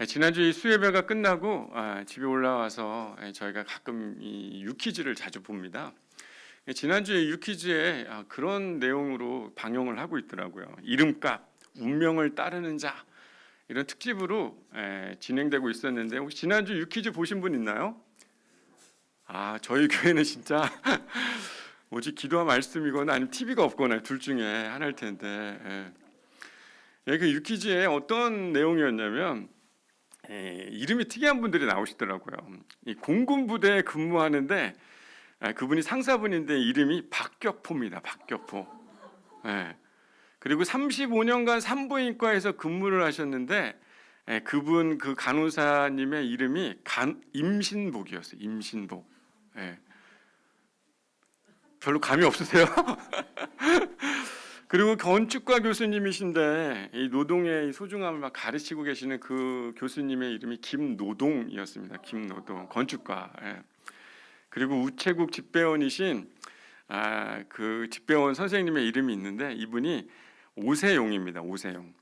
지난주 수요예배가 끝나고 집에 올라와서 저희가 가끔 이 유퀴즈를 자주 봅니다. 지난주에 유퀴즈에 그런 내용으로 방영을 하고 있더라고요. 이름값, 운명을 따르는 자, 이런 특집으로 진행되고 있었는데 혹시 지난주 유퀴즈 보신 분 있나요? 저희 교회는 진짜 뭐지, 기도와 말씀이거나 아니면 TV가 없거나 둘 중에 하나일 텐데, 그 유퀴즈에 어떤 내용이었냐면 이름이 특이한 분들이 나오시더라고요. 이 공군 부대에 근무하는데 그분이 상사분인데 이름이 박격포입니다. 박격포. 그리고 35년간 산부인과에서 근무를 하셨는데 그분 그 간호사님의 이름이 임신복이었어요. 임신복. 별로 감이 없으세요? 그리고 건축가 교수님이신데 이 노동의 소중함을 막 가르치고 계시는 그 교수님의 이름이 김노동이었습니다. 김노동, 건축가. 그리고 우체국 집배원이신 그 집배원 선생님의 이름이 있는데 이분이 오세용입니다. 오세용.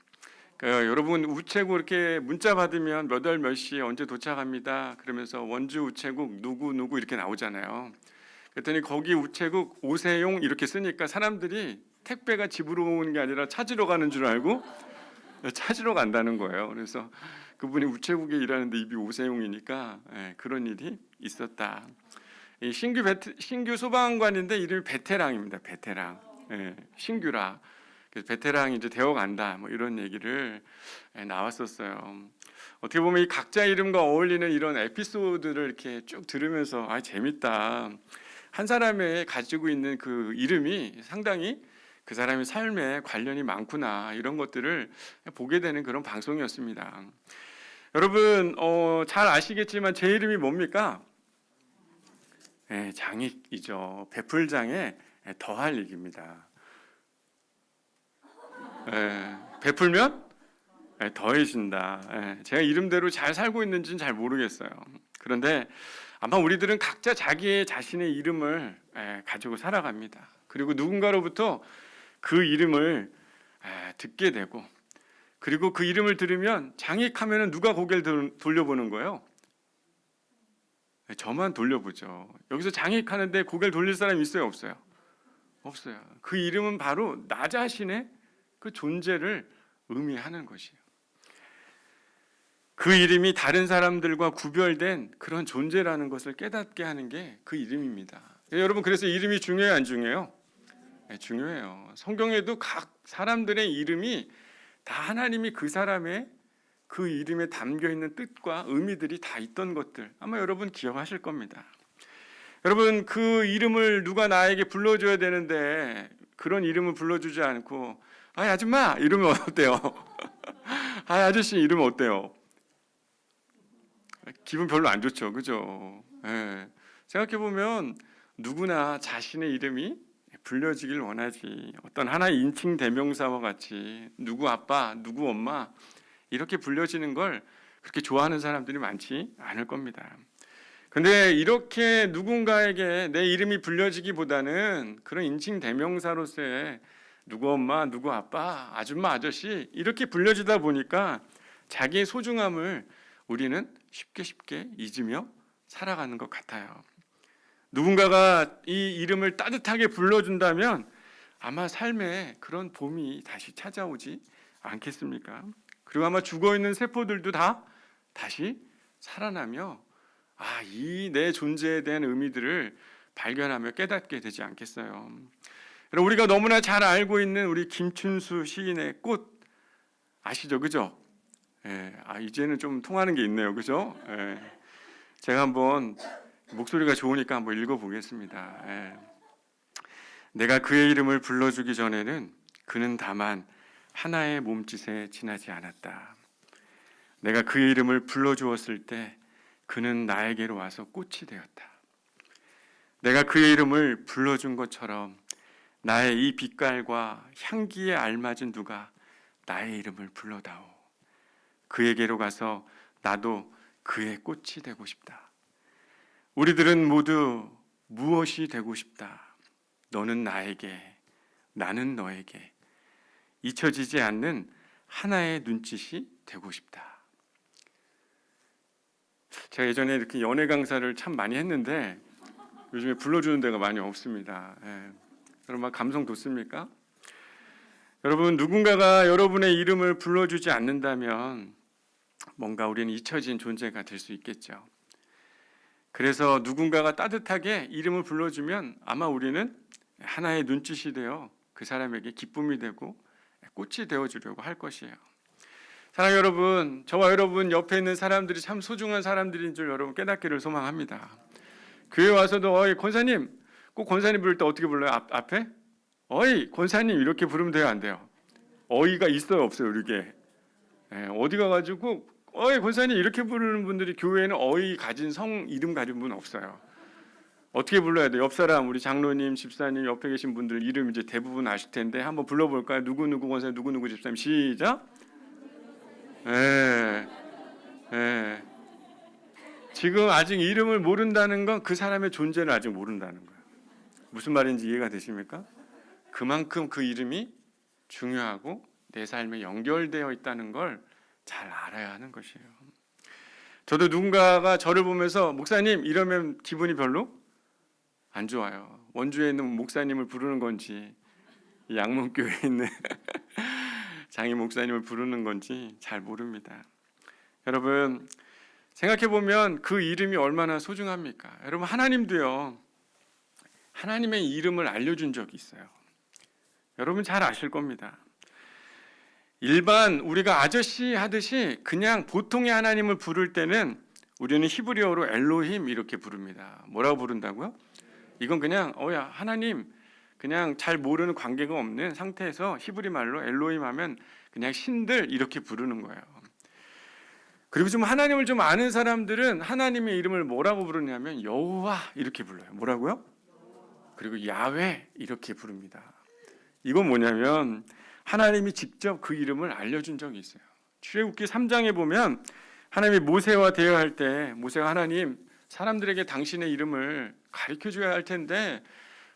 그러니까 여러분 우체국 이렇게 문자 받으면 몇 월 몇 시에 언제 도착합니다. 그러면서 원주 우체국 누구 누구 이렇게 나오잖아요. 그랬더니 거기 우체국 오세용 이렇게 쓰니까 사람들이 택배가 집으로 오는 게 아니라 찾으러 가는 줄 알고 찾으러 간다는 거예요. 그래서 그분이 우체국에 일하는데 입이 오세용이니까 그런 일이 있었다. 신규 소방관인데 이름이 베테랑입니다. 베테랑. 신규라. 그래서 베테랑이 이제 되어간다. 뭐 이런 얘기를 나왔었어요. 어떻게 보면 이 각자 이름과 어울리는 이런 에피소드를 이렇게 쭉 들으면서 재밌다. 한 사람의 가지고 있는 그 이름이 상당히 그 사람의 삶에 관련이 많구나, 이런 것들을 보게 되는 그런 방송이었습니다. 여러분 잘 아시겠지만 제 이름이 뭡니까? 장익이죠. 베풀장에 더할 익입니다. 베풀면 더해진다. 제가 이름대로 잘 살고 있는지는 잘 모르겠어요. 그런데 아마 우리들은 각자 자기의 자신의 이름을 가지고 살아갑니다. 그리고 누군가로부터 그 이름을 듣게 되고, 그리고 그 이름을 들으면 장익하면 누가 고개를 돌려보는 거예요? 저만 돌려보죠. 여기서 장익하는데 고개를 돌릴 사람이 있어요, 없어요? 없어요. 그 이름은 바로 나 자신의 그 존재를 의미하는 것이에요. 그 이름이 다른 사람들과 구별된 그런 존재라는 것을 깨닫게 하는 게 그 이름입니다. 여러분, 그래서 이름이 중요해요, 안 중요해요? 중요해요. 성경에도 각 사람들의 이름이 다 하나님이 그 사람의 그 이름에 담겨 있는 뜻과 의미들이 다 있던 것들, 아마 여러분 기억하실 겁니다. 여러분, 그 이름을 누가 나에게 불러줘야 되는데 그런 이름을 불러주지 않고 아줌마 이러면 어때요? 아저씨 이러면 어때요? 기분 별로 안 좋죠, 그죠? 생각해보면 누구나 자신의 이름이 불려지길 원하지, 어떤 하나의 인칭 대명사와 같이 누구 아빠, 누구 엄마 이렇게 불려지는 걸 그렇게 좋아하는 사람들이 많지 않을 겁니다. 근데 이렇게 누군가에게 내 이름이 불려지기보다는 그런 인칭 대명사로서의 누구 엄마, 누구 아빠, 아줌마, 아저씨 이렇게 불려지다 보니까 자기의 소중함을 우리는 쉽게 잊으며 살아가는 것 같아요. 누군가가 이 이름을 따뜻하게 불러준다면 아마 삶에 그런 봄이 다시 찾아오지 않겠습니까? 그리고 아마 죽어있는 세포들도 다 다시 살아나며 이 내 존재에 대한 의미들을 발견하며 깨닫게 되지 않겠어요? 우리가 너무나 잘 알고 있는 우리 김춘수 시인의 꽃 아시죠? 그죠? 이제는 좀 통하는 게 있네요. 그죠? 제가 한번 목소리가 좋으니까 한번 읽어보겠습니다. 내가 그의 이름을 불러주기 전에는 그는 다만 하나의 몸짓에 지나지 않았다. 내가 그의 이름을 불러주었을 때 그는 나에게로 와서 꽃이 되었다. 내가 그의 이름을 불러준 것처럼 나의 이 빛깔과 향기에 알맞은 누가 나의 이름을 불러다오. 그에게로 가서 나도 그의 꽃이 되고 싶다. 우리들은 모두 무엇이 되고 싶다. 너는 나에게, 나는 너에게 잊혀지지 않는 하나의 눈짓이 되고 싶다. 제가 예전에 이렇게 연애 강사를 참 많이 했는데 요즘에 불러주는 데가 많이 없습니다. 예. 여러분 막 감성 돋습니까? 여러분 누군가가 여러분의 이름을 불러주지 않는다면 뭔가 우리는 잊혀진 존재가 될 수 있겠죠. 그래서 누군가가 따뜻하게 이름을 불러주면 아마 우리는 하나의 눈짓이 되어 그 사람에게 기쁨이 되고 꽃이 되어주려고 할 것이에요. 사랑하는 여러분, 저와 여러분 옆에 있는 사람들이 참 소중한 사람들인 줄 여러분 깨닫기를 소망합니다. 교회 와서도 어이 권사님, 꼭 권사님 부를 때 어떻게 불러요? 앞에? 어이 권사님 이렇게 부르면 돼요, 안 돼요? 어이가 있어요, 없어요, 이게? 어디 가가지고 어이 권사님 이렇게 부르는 분들이 교회에는 어이 가진 성 이름 가진 분 없어요. 어떻게 불러야 돼요? 옆 사람 우리 장로님, 집사님 옆에 계신 분들 이름 이제 대부분 아실 텐데 한번 불러볼까요? 누구 누구 권사님, 누구 누구 집사님 시작. 예. 지금 아직 이름을 모른다는 건 그 사람의 존재를 아직 모른다는 거예요. 무슨 말인지 이해가 되십니까? 그만큼 그 이름이 중요하고 내 삶에 연결되어 있다는 걸 잘 알아야 하는 것이에요. 저도 누군가가 저를 보면서 목사님 이러면 기분이 별로 안 좋아요. 원주에 있는 목사님을 부르는 건지 양문교회에 있는 장임 목사님을 부르는 건지 잘 모릅니다. 여러분 생각해 보면 그 이름이 얼마나 소중합니까? 여러분 하나님도요. 하나님의 이름을 알려준 적이 있어요. 여러분 잘 아실 겁니다. 일반 우리가 아저씨 하듯이 그냥 보통의 하나님을 부를 때는 우리는 히브리어로 엘로힘 이렇게 부릅니다. 뭐라고 부른다고요? 이건 그냥 하나님 그냥 잘 모르는 관계가 없는 상태에서 히브리 말로 엘로힘 하면 그냥 신들 이렇게 부르는 거예요. 그리고 좀 하나님을 좀 아는 사람들은 하나님의 이름을 뭐라고 부르냐면 여호와 이렇게 불러요. 뭐라고요? 그리고 야훼 이렇게 부릅니다. 이건 뭐냐면 하나님이 직접 그 이름을 알려준 적이 있어요. 출애굽기 3장에 보면 하나님이 모세와 대화할 때 모세가 하나님 사람들에게 당신의 이름을 가르쳐줘야 할 텐데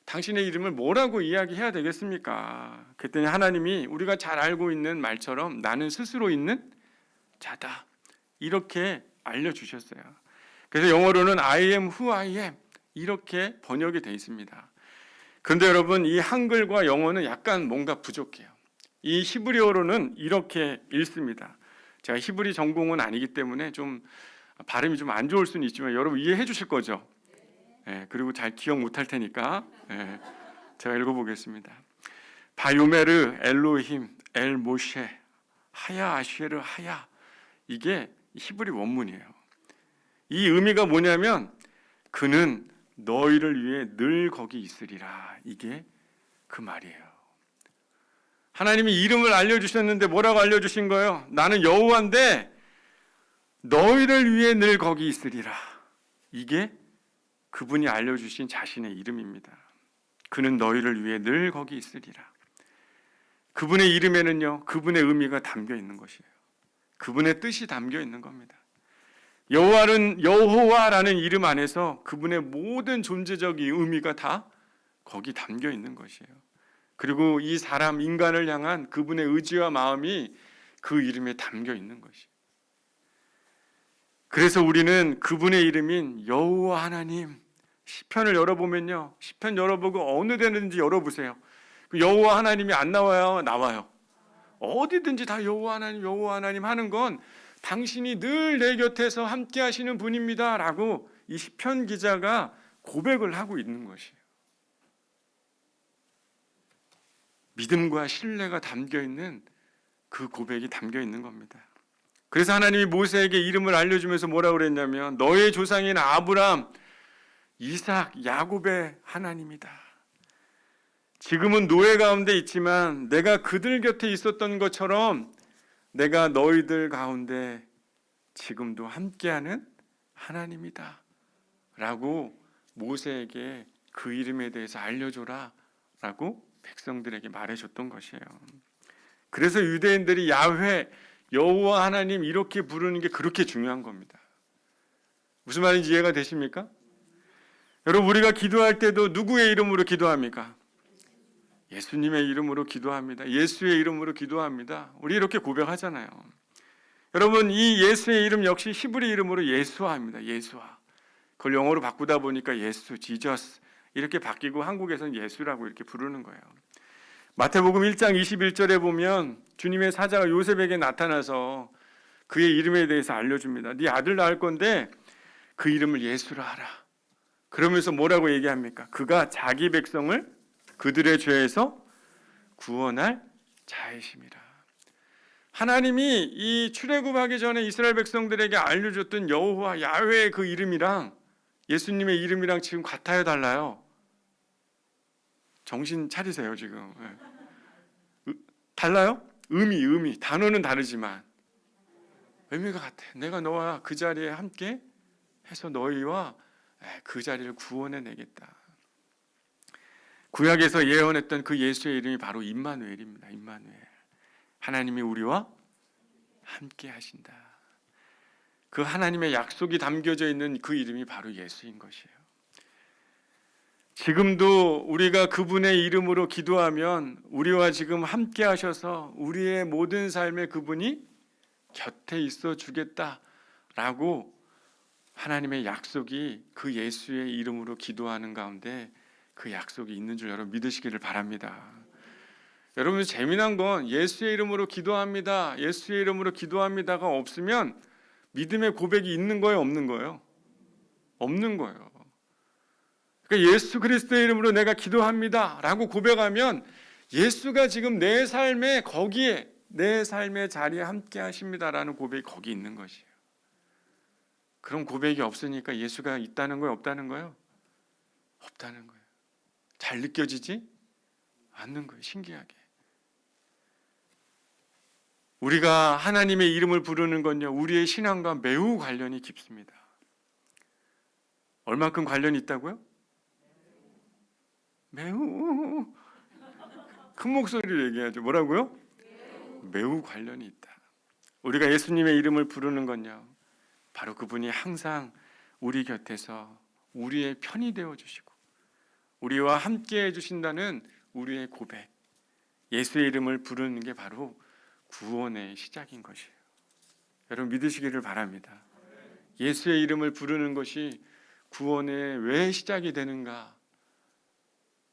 당신의 이름을 뭐라고 이야기해야 되겠습니까? 그랬더니 하나님이 우리가 잘 알고 있는 말처럼 나는 스스로 있는 자다 이렇게 알려주셨어요. 그래서 영어로는 I am who I am 이렇게 번역이 되어 있습니다. 그런데 여러분 이 한글과 영어는 약간 뭔가 부족해요. 이 히브리어로는 이렇게 읽습니다. 제가 히브리 전공은 아니기 때문에 좀 발음이 좀 안 좋을 수는 있지만 여러분 이해해 주실 거죠? 그리고 잘 기억 못할 테니까 제가 읽어보겠습니다. 바요메르 엘로힘 엘 모셰 하야 아쉐르 하야 이게 히브리 원문이에요. 이 의미가 뭐냐면 그는 너희를 위해 늘 거기 있으리라. 이게 그 말이에요. 하나님이 이름을 알려주셨는데 뭐라고 알려주신 거예요? 나는 여호와인데 너희를 위해 늘 거기 있으리라. 이게 그분이 알려주신 자신의 이름입니다. 그는 너희를 위해 늘 거기 있으리라. 그분의 이름에는요, 그분의 의미가 담겨 있는 것이에요. 그분의 뜻이 담겨 있는 겁니다. 여호와는 여호와라는 이름 안에서 그분의 모든 존재적인 의미가 다 거기 담겨 있는 것이에요. 그리고 이 사람 인간을 향한 그분의 의지와 마음이 그 이름에 담겨 있는 것이에요. 그래서 우리는 그분의 이름인 여호와 하나님 시편을 열어보면요, 시편 열어보고 어느 데든지 열어보세요. 여호와 하나님이 안 나와요? 나와요. 어디든지 다 여호와 하나님 하는 건 당신이 늘 내 곁에서 함께 하시는 분입니다 라고 이 시편 기자가 고백을 하고 있는 것이에요. 믿음과 신뢰가 담겨있는 그 고백이 담겨있는 겁니다. 그래서 하나님이 모세에게 이름을 알려주면서 뭐라고 그랬냐면 너의 조상인 아브람, 이삭, 야곱의 하나님이다. 지금은 노예 가운데 있지만 내가 그들 곁에 있었던 것처럼 내가 너희들 가운데 지금도 함께하는 하나님이다 라고 모세에게 그 이름에 대해서 알려줘라 라고 백성들에게 말해줬던 것이에요. 그래서 유대인들이 야훼, 여호와 하나님 이렇게 부르는 게 그렇게 중요한 겁니다. 무슨 말인지 이해가 되십니까? 여러분 우리가 기도할 때도 누구의 이름으로 기도합니까? 예수님의 이름으로 기도합니다. 예수의 이름으로 기도합니다. 우리 이렇게 고백하잖아요. 여러분, 이 예수의 이름 역시 히브리 이름으로 예수아입니다. 예수아. 그걸 영어로 바꾸다 보니까 예수, 지저스 이렇게 바뀌고 한국에서는 예수라고 이렇게 부르는 거예요. 마태복음 1장 21절에 보면 주님의 사자가 요셉에게 나타나서 그의 이름에 대해서 알려줍니다. 네 아들 낳을 건데 그 이름을 예수라 하라. 그러면서 뭐라고 얘기합니까? 그가 자기 백성을 그들의 죄에서 구원할 자이심이라. 하나님이 이 출애굽하기 전에 이스라엘 백성들에게 알려줬던 여호와 야훼의 그 이름이랑 예수님의 이름이랑 지금 같아요, 달라요? 정신 차리세요 지금. 달라요? 의미 단어는 다르지만 의미가 같아. 내가 너와 그 자리에 함께 해서 너희와 그 자리를 구원해내겠다. 구약에서 예언했던 그 예수의 이름이 바로 임마누엘입니다. 임마누엘. 하나님이 우리와 함께 하신다. 그 하나님의 약속이 담겨져 있는 그 이름이 바로 예수인 것이에요. 지금도 우리가 그분의 이름으로 기도하면 우리와 지금 함께 하셔서 우리의 모든 삶에 그분이 곁에 있어 주겠다라고 하나님의 약속이 그 예수의 이름으로 기도하는 가운데 그 약속이 있는 줄 여러분 믿으시기를 바랍니다. 여러분, 재미난 건 예수의 이름으로 기도합니다, 예수의 이름으로 기도합니다가 없으면 믿음의 고백이 있는 거예요, 없는 거예요? 없는 거예요. 그러니까 예수 그리스도의 이름으로 내가 기도합니다 라고 고백하면 예수가 지금 내 삶에 거기에 내 삶의 자리에 함께 하십니다라는 고백이 거기 있는 것이에요. 그런 고백이 없으니까 예수가 있다는 거예요, 없다는 거예요? 없다는 거예요. 잘 느껴지지 않는 거예요. 신기하게. 우리가 하나님의 이름을 부르는 건요, 우리의 신앙과 매우 관련이 깊습니다. 얼만큼 관련이 있다고요? 매우 큰 목소리로 얘기하죠. 뭐라고요? 매우 관련이 있다. 우리가 예수님의 이름을 부르는 건요, 바로 그분이 항상 우리 곁에서 우리의 편이 되어 주시고 우리와 함께 해 주신다는 우리의 고백, 예수의 이름을 부르는 게 바로 구원의 시작인 것이에요. 여러분 믿으시기를 바랍니다. 예수의 이름을 부르는 것이 구원의 왜 시작이 되는가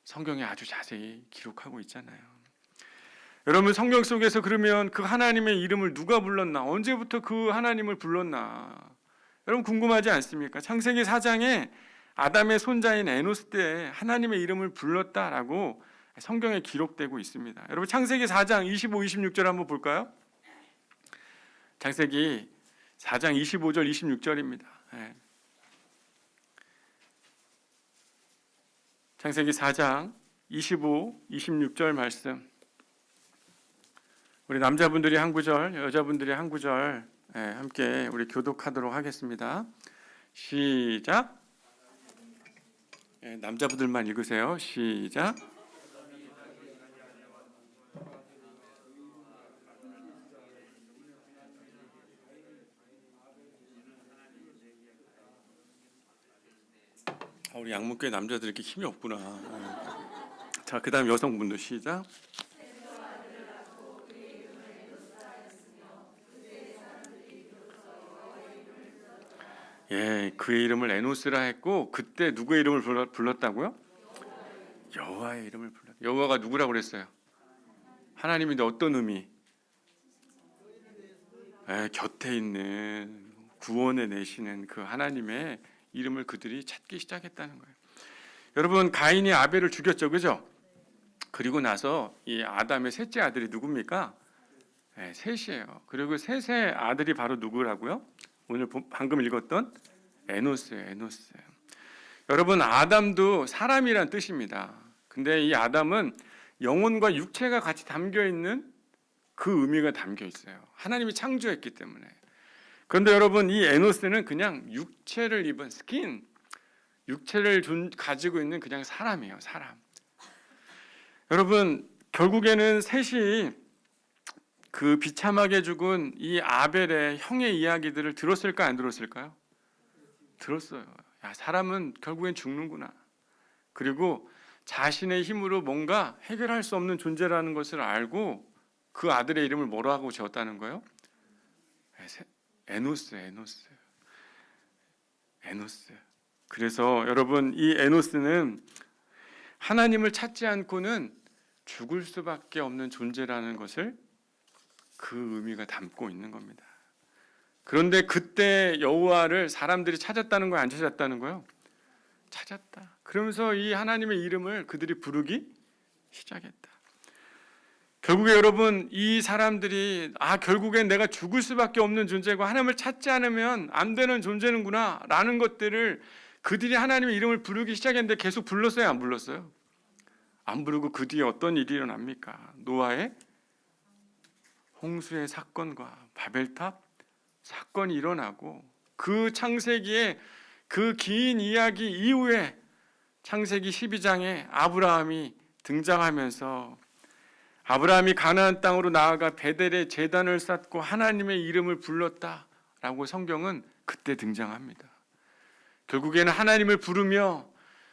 성경에 아주 자세히 기록하고 있잖아요. 여러분, 성경 속에서 그러면 그 하나님의 이름을 누가 불렀나? 언제부터 그 하나님을 불렀나? 여러분 궁금하지 않습니까? 창세기 4장에 아담의 손자인 에노스 때 하나님의 이름을 불렀다라고 성경에 기록되고 있습니다. 여러분 창세기 4장 25, 26절 한번 볼까요? 창세기 4장 25절 26절입니다. 창세기 4장 25, 26절 말씀. 우리 남자분들이 한 구절, 여자분들이 한 구절 함께 우리 교독하도록 하겠습니다. 시작. 남자분들만 읽으세요. 시작. 우리 양문교회 남자들 이렇게 힘이 없구나. 자, 그 다음 여성분들 시작. 그의 이름을 에노스라 했고 그때 누구의 이름을 불렀다고요? 여호와의 이름을 불렀다. 여호와가 누구라고 그랬어요? 하나님인데 어떤 의미? 곁에 있는 구원해 내시는 그 하나님의 이름을 그들이 찾기 시작했다는 거예요. 여러분, 가인이 아벨을 죽였죠, 그죠? 그리고 나서 이 아담의 셋째 아들이 누굽니까? 셋이에요. 그리고 셋의 아들이 바로 누구라고요? 오늘 방금 읽었던 에노스예요. 에노스. 여러분, 아담도 사람이란 뜻입니다. 근데 이 아담은 영혼과 육체가 같이 담겨 있는 그 의미가 담겨 있어요. 하나님이 창조했기 때문에. 그런데 여러분, 이 에노스는 그냥 육체를 입은 스킨, 육체를 가지고 있는 그냥 사람이에요. 사람. 여러분, 결국에는 셋이 그 비참하게 죽은 이 아벨의 형의 이야기들을 들었을까 안 들었을까요? 들었어요. 야, 사람은 결국엔 죽는구나. 그리고 자신의 힘으로 뭔가 해결할 수 없는 존재라는 것을 알고 그 아들의 이름을 뭐라고 지었다는 거예요? 에노스. 그래서 여러분, 이 에노스는 하나님을 찾지 않고는 죽을 수밖에 없는 존재라는 것을 그 의미가 담고 있는 겁니다. 그런데 그때 여호와를 사람들이 찾았다는 거예요, 안 찾았다는 거예요? 찾았다. 그러면서 이 하나님의 이름을 그들이 부르기 시작했다. 결국에 여러분, 이 사람들이 결국엔 내가 죽을 수밖에 없는 존재고 하나님을 찾지 않으면 안 되는 존재는구나 라는 것들을 그들이 하나님의 이름을 부르기 시작했는데 계속 불렀어요, 안 불렀어요? 안 부르고 그 뒤에 어떤 일이 일어납니까? 노아의 홍수의 사건과 바벨탑 사건이 일어나고, 그 창세기의 그 긴 이야기 이후에 창세기 12장에 아브라함이 등장하면서 아브라함이 가나안 땅으로 나아가 베델에 제단을 쌓고 하나님의 이름을 불렀다라고 성경은 그때 등장합니다. 결국에는 하나님을 부르며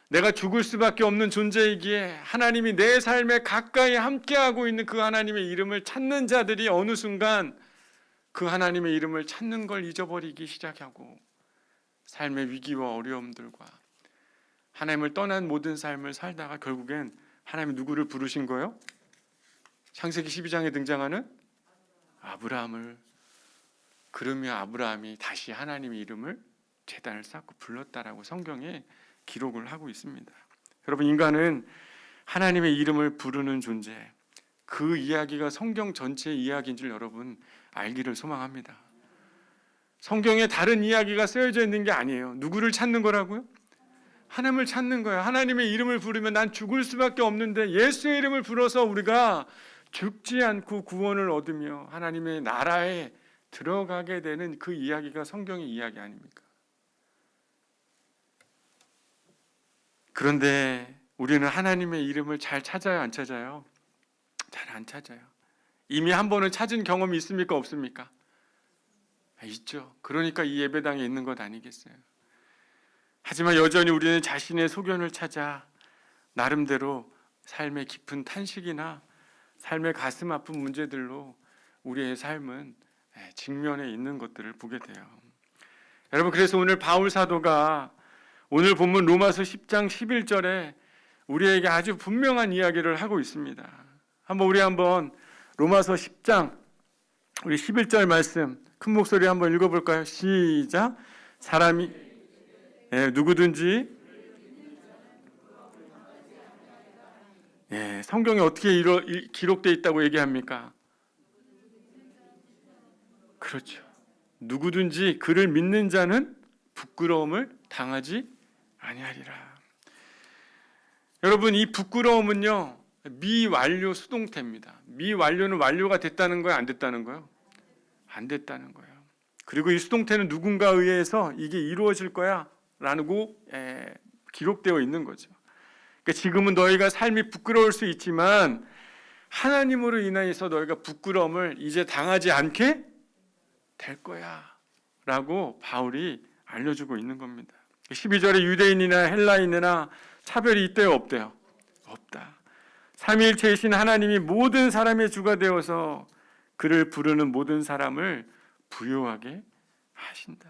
내가 죽을 수밖에 없는 존재이기에 하나님이 내 삶에 가까이 함께하고 있는 그 하나님의 이름을 찾는 자들이 어느 순간 그 하나님의 이름을 찾는 걸 잊어버리기 시작하고 삶의 위기와 어려움들과 하나님을 떠난 모든 삶을 살다가 결국엔 하나님이 누구를 부르신 거예요? 창세기 12장에 등장하는 아브라함을. 그러며 아브라함이 다시 하나님의 이름을 제단을 쌓고 불렀다라고 성경에 기록을 하고 있습니다. 여러분, 인간은 하나님의 이름을 부르는 존재, 그 이야기가 성경 전체의 이야기인 줄 여러분 알기를 소망합니다. 성경에 다른 이야기가 쓰여져 있는 게 아니에요. 누구를 찾는 거라고요? 하나님을 찾는 거예요. 하나님의 이름을 부르면 난 죽을 수밖에 없는데 예수의 이름을 불어서 우리가 죽지 않고 구원을 얻으며 하나님의 나라에 들어가게 되는 그 이야기가 성경의 이야기 아닙니까? 그런데 우리는 하나님의 이름을 잘 찾아요, 안 찾아요? 잘 안 찾아요. 이미 한 번은 찾은 경험이 있습니까, 없습니까? 있죠. 그러니까 이 예배당에 있는 것 아니겠어요? 하지만 여전히 우리는 자신의 소견을 찾아 나름대로 삶의 깊은 탄식이나 삶의 가슴 아픈 문제들로 우리의 삶은 직면해 있는 것들을 보게 돼요. 여러분, 그래서 오늘 바울 사도가 오늘 본문 로마서 10장 11절에 우리에게 아주 분명한 이야기를 하고 있습니다. 우리 한번 로마서 10장 우리 11절 말씀 큰 목소리 한번 읽어볼까요? 시작. 사람이 누구든지 성경에 어떻게 기록되어 있다고 얘기합니까? 그렇죠. 누구든지 그를 믿는 자는 부끄러움을 당하지 아니하리라. 여러분, 이 부끄러움은요, 미완료 수동태입니다. 미완료는 완료가 됐다는 거예요, 안 됐다는 거예요? 안 됐다는 거예요. 그리고 이 수동태는 누군가에 의해서 이게 이루어질 거야 라고 기록되어 있는 거죠. 그러니까 지금은 너희가 삶이 부끄러울 수 있지만 하나님으로 인해서 너희가 부끄러움을 이제 당하지 않게 될 거야 라고 바울이 알려주고 있는 겁니다. 12절에 유대인이나 헬라인이나 차별이 있대요, 없대요? 없다. 삼위일체이신 하나님이 모든 사람의 주가 되어서 그를 부르는 모든 사람을 부유하게 하신다.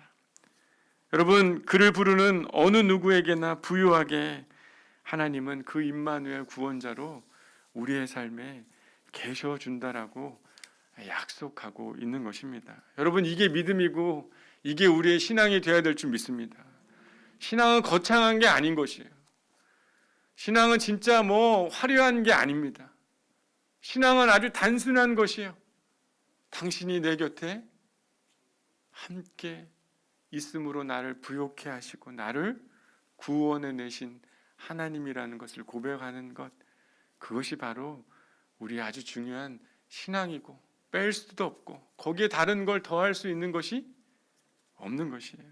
여러분, 그를 부르는 어느 누구에게나 부유하게 하나님은 그 임마누엘 구원자로 우리의 삶에 계셔준다라고 약속하고 있는 것입니다. 여러분, 이게 믿음이고 이게 우리의 신앙이 되어야 될 줄 믿습니다. 신앙은 거창한 게 아닌 것이에요. 신앙은 진짜 화려한 게 아닙니다. 신앙은 아주 단순한 것이에요. 당신이 내 곁에 함께 있음으로 나를 부욕해 하시고 나를 구원해 내신 하나님이라는 것을 고백하는 것, 그것이 바로 우리의 아주 중요한 신앙이고 뺄 수도 없고 거기에 다른 걸 더할 수 있는 것이 없는 것이에요.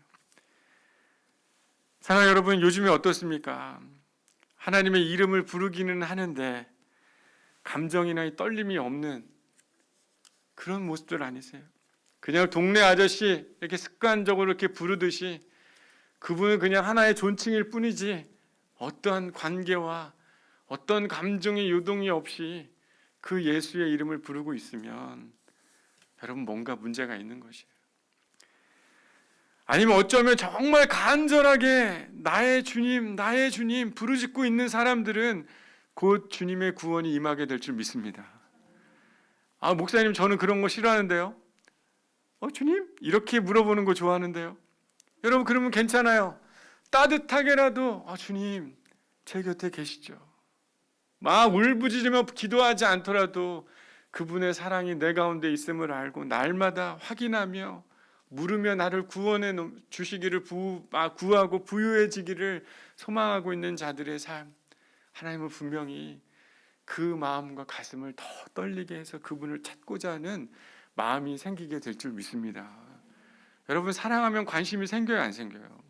사랑하는 여러분, 요즘에 어떻습니까? 하나님의 이름을 부르기는 하는데 감정이나 떨림이 없는 그런 모습들 아니세요? 그냥 동네 아저씨 이렇게 습관적으로 이렇게 부르듯이 그분은 그냥 하나의 존칭일 뿐이지 어떠한 관계와 어떤 감정의 요동이 없이 그 예수의 이름을 부르고 있으면 여러분, 뭔가 문제가 있는 것이에요. 아니면 어쩌면 정말 간절하게 나의 주님 부르짖고 있는 사람들은 곧 주님의 구원이 임하게 될 줄 믿습니다. 아, 목사님 저는 그런 거 싫어하는데요. 주님? 이렇게 물어보는 거 좋아하는데요. 여러분 그러면 괜찮아요. 따뜻하게라도 주님 제 곁에 계시죠. 막 울부짖으며 기도하지 않더라도 그분의 사랑이 내 가운데 있음을 알고 날마다 확인하며 물으며 나를 구원해 주시기를 구하고 부유해지기를 소망하고 있는 자들의 삶, 하나님은 분명히 그 마음과 가슴을 더 떨리게 해서 그분을 찾고자 하는 마음이 생기게 될 줄 믿습니다. 여러분 사랑하면 관심이 생겨요, 안 생겨요?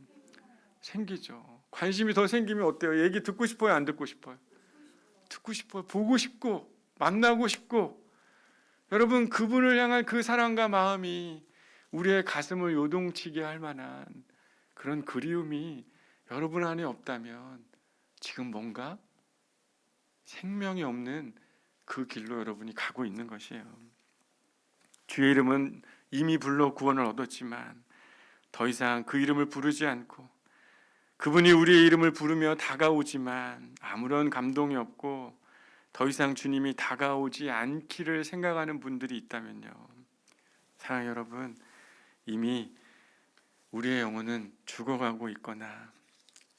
생기죠. 관심이 더 생기면 어때요? 얘기 듣고 싶어요, 안 듣고 싶어요? 듣고 싶어요. 보고 싶고 만나고 싶고. 여러분 그분을 향한 그 사랑과 마음이 우리의 가슴을 요동치게 할 만한 그런 그리움이 여러분 안에 없다면 지금 뭔가 생명이 없는 그 길로 여러분이 가고 있는 것이에요. 주의 이름은 이미 불러 구원을 얻었지만 더 이상 그 이름을 부르지 않고 그분이 우리의 이름을 부르며 다가오지만 아무런 감동이 없고 더 이상 주님이 다가오지 않기를 생각하는 분들이 있다면요, 사랑하는 여러분, 이미 우리의 영혼은 죽어가고 있거나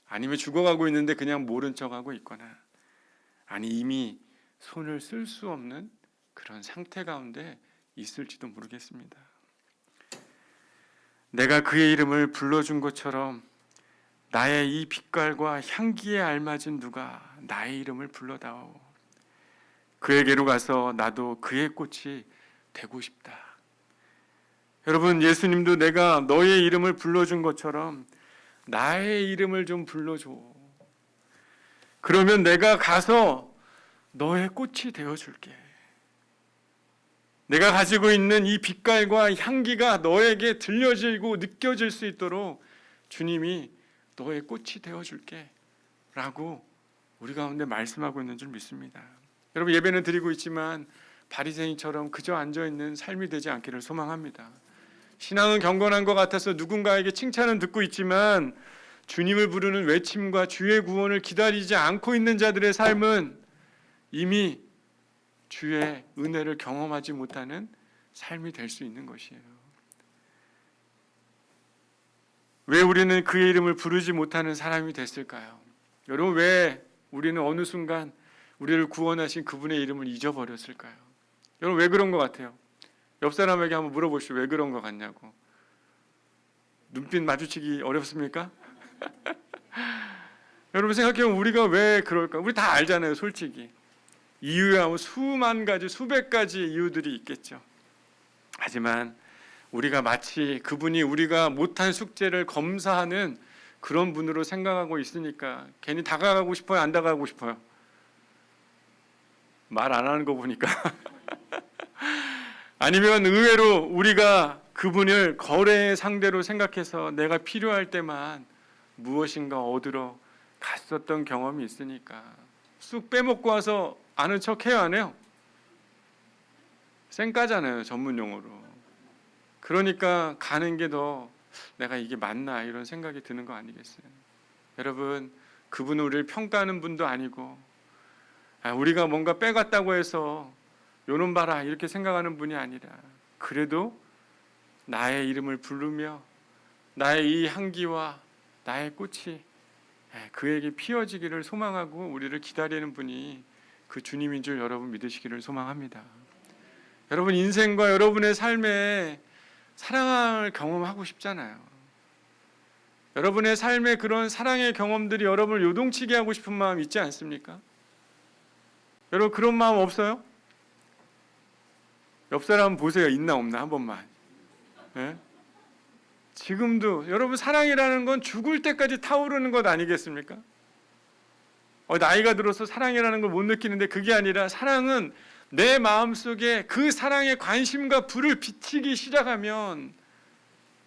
아니면 죽어가고 있는데 그냥 모른 척하고 있거나 아니 이미 손을 쓸 수 없는 그런 상태 가운데 있을지도 모르겠습니다. 내가 그의 이름을 불러준 것처럼 나의 이 빛깔과 향기에 알맞은 누가 나의 이름을 불러다오. 그에게로 가서 나도 그의 꽃이 되고 싶다. 여러분 예수님도 내가 너의 이름을 불러준 것처럼 나의 이름을 좀 불러줘. 그러면 내가 가서 너의 꽃이 되어줄게. 내가 가지고 있는 이 빛깔과 향기가 너에게 들려지고 느껴질 수 있도록 주님이 너의 꽃이 되어줄게 라고 우리 가운데 말씀하고 있는 줄 믿습니다. 여러분 예배는 드리고 있지만 바리새인처럼 그저 앉아있는 삶이 되지 않기를 소망합니다. 신앙은 경건한 것 같아서 누군가에게 칭찬은 듣고 있지만 주님을 부르는 외침과 주의 구원을 기다리지 않고 있는 자들의 삶은 이미 주의 은혜를 경험하지 못하는 삶이 될 수 있는 것이에요. 왜 우리는 그의 이름을 부르지 못하는 사람이 됐을까요? 여러분 왜 우리는 어느 순간 우리를 구원하신 그분의 이름을 잊어버렸을까요? 여러분 왜 그런 것 같아요? 옆 사람에게 한번 물어보시죠. 왜 그런 것 같냐고. 눈빛 마주치기 어렵습니까? 여러분 생각해보면 우리가 왜 그럴까? 우리 다 알잖아요, 솔직히. 이유야 수만 가지, 수백 가지 이유들이 있겠죠. 하지만 우리가 마치 그분이 우리가 못한 숙제를 검사하는 그런 분으로 생각하고 있으니까 괜히 다가가고 싶어요, 안 다가가고 싶어요? 말 안 하는 거 보니까 아니면 의외로 우리가 그분을 거래의 상대로 생각해서 내가 필요할 때만 무엇인가 얻으러 갔었던 경험이 있으니까 쑥 빼먹고 와서 아는 척 해요, 안 해요? 쌩까잖아요, 전문 용어로. 그러니까 가는 게 더 내가 이게 맞나 이런 생각이 드는 거 아니겠어요? 여러분 그분은 우리를 평가하는 분도 아니고 우리가 뭔가 빼갔다고 해서 요놈 봐라 이렇게 생각하는 분이 아니라 그래도 나의 이름을 부르며 나의 이 향기와 나의 꽃이 그에게 피어지기를 소망하고 우리를 기다리는 분이 그 주님인 줄 여러분 믿으시기를 소망합니다. 여러분 인생과 여러분의 삶에 사랑을 경험하고 싶잖아요. 여러분의 삶에 그런 사랑의 경험들이 여러분을 요동치게 하고 싶은 마음 있지 않습니까? 여러분 그런 마음 없어요? 옆 사람 보세요. 있나 없나 한 번만. 네? 지금도 여러분 사랑이라는 건 죽을 때까지 타오르는 것 아니겠습니까? 나이가 들어서 사랑이라는 걸 못 느끼는데 그게 아니라 사랑은 내 마음속에 그 사랑의 관심과 불을 비치기 시작하면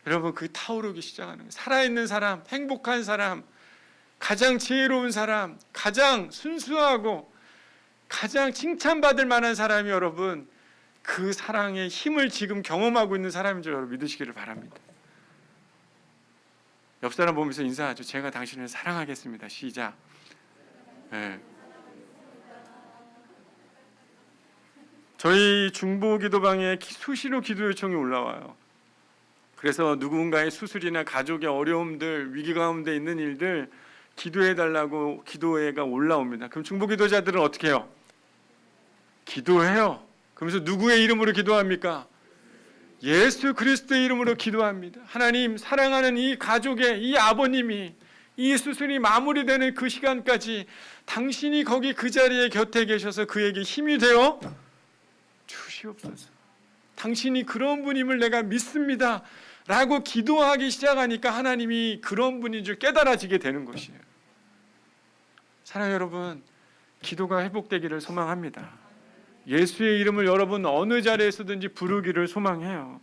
여러분 그 타오르기 시작하는 거예요. 살아있는 사람, 행복한 사람, 가장 지혜로운 사람, 가장 순수하고 가장 칭찬받을 만한 사람이 여러분 그 사랑의 힘을 지금 경험하고 있는 사람인 줄 여러분 믿으시기를 바랍니다. 옆 사람 보면서 인사하죠. 제가 당신을 사랑하겠습니다. 시작. 네. 저희 중보기도방에 수시로 기도 요청이 올라와요. 그래서 누군가의 수술이나 가족의 어려움들, 위기 가운데 있는 일들 기도해달라고 기도회가 올라옵니다. 그럼 중보기도자들은 어떻게 해요? 기도해요. 그러면서 누구의 이름으로 기도합니까? 예수 그리스도의 이름으로 기도합니다. 하나님, 사랑하는 이 가족의 이 아버님이 이 수술이 마무리되는 그 시간까지 당신이 거기 그 자리에 곁에 계셔서 그에게 힘이 되어 주시옵소서. 당신이 그런 분임을 내가 믿습니다 라고 기도하기 시작하니까 하나님이 그런 분인 줄 깨달아지게 되는 것이에요. 사랑하는 여러분, 기도가 회복되기를 소망합니다. 예수의 이름을 여러분 어느 자리에서든지 부르기를 소망해요.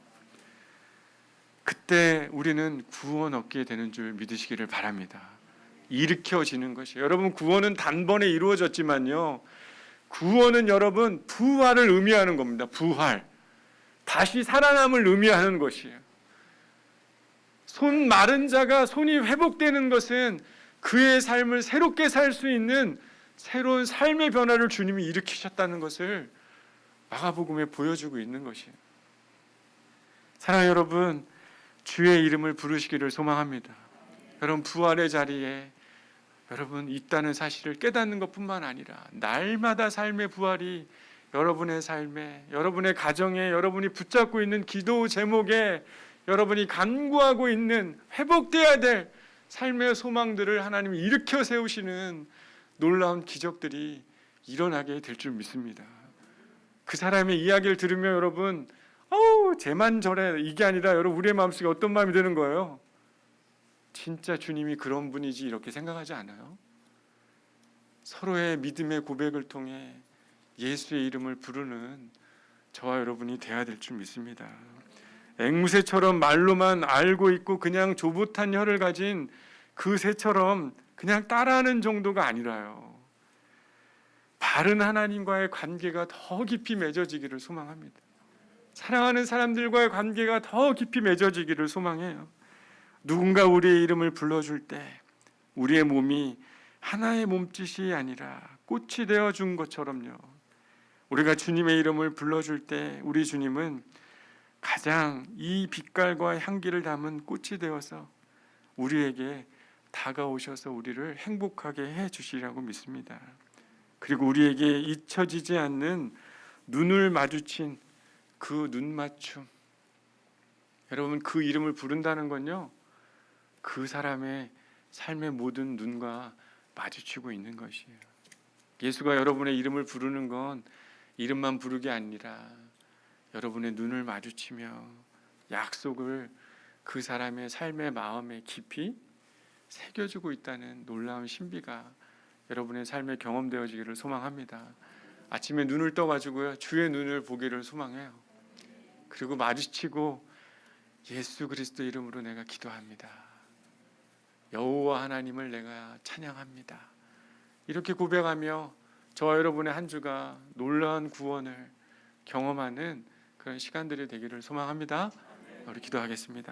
그때 우리는 구원 얻게 되는 줄 믿으시기를 바랍니다. 일으켜지는 것이에요. 여러분, 구원은 단번에 이루어졌지만요, 구원은 여러분 부활을 의미하는 겁니다. 부활, 다시 살아남을 의미하는 것이에요. 손 마른 자가 손이 회복되는 것은 그의 삶을 새롭게 살 수 있는 새로운 삶의 변화를 주님이 일으키셨다는 것을 마가복음에 보여주고 있는 것이에요. 사랑하는 여러분, 주의 이름을 부르시기를 소망합니다. 여러분, 부활의 자리에 여러분 있다는 사실을 깨닫는 것뿐만 아니라 날마다 삶의 부활이 여러분의 삶에, 여러분의 가정에, 여러분이 붙잡고 있는 기도 제목에, 여러분이 간구하고 있는 회복돼야 될 삶의 소망들을 하나님이 일으켜 세우시는 놀라운 기적들이 일어나게 될 줄 믿습니다. 그 사람의 이야기를 들으면 여러분, 쟤만 저래, 이게 아니라 여러분, 우리의 마음속에 어떤 마음이 드는 거예요? 진짜 주님이 그런 분이지 이렇게 생각하지 않아요? 서로의 믿음의 고백을 통해 예수의 이름을 부르는 저와 여러분이 돼야 될 줄 믿습니다. 앵무새처럼 말로만 알고 있고 그냥 조봇한 혀를 가진 그 새처럼 그냥 따라하는 정도가 아니라요, 바른 하나님과의 관계가 더 깊이 맺어지기를 소망합니다. 사랑하는 사람들과의 관계가 더 깊이 맺어지기를 소망해요. 누군가 우리의 이름을 불러줄 때 우리의 몸이 하나의 몸짓이 아니라 꽃이 되어준 것처럼요, 우리가 주님의 이름을 불러줄 때 우리 주님은 가장 이 빛깔과 향기를 담은 꽃이 되어서 우리에게 다가오셔서 우리를 행복하게 해주시라고 믿습니다. 그리고 우리에게 잊혀지지 않는 눈을 마주친 그 눈맞춤, 여러분, 그 이름을 부른다는 건요, 그 사람의 삶의 모든 눈과 마주치고 있는 것이에요. 예수가 여러분의 이름을 부르는 건 이름만 부르기 아니라 여러분의 눈을 마주치며 약속을 그 사람의 삶의 마음에 깊이 새겨주고 있다는 놀라운 신비가 여러분의 삶에 경험되어지기를 소망합니다. 아침에 눈을 떠가지고요, 주의 눈을 보기를 소망해요. 그리고 마주치고 예수 그리스도 이름으로 내가 기도합니다. 여호와 하나님을 내가 찬양합니다. 이렇게 고백하며 저와 여러분의 한 주가 놀라운 구원을 경험하는 그런 시간들이 되기를 소망합니다. 우리 기도하겠습니다.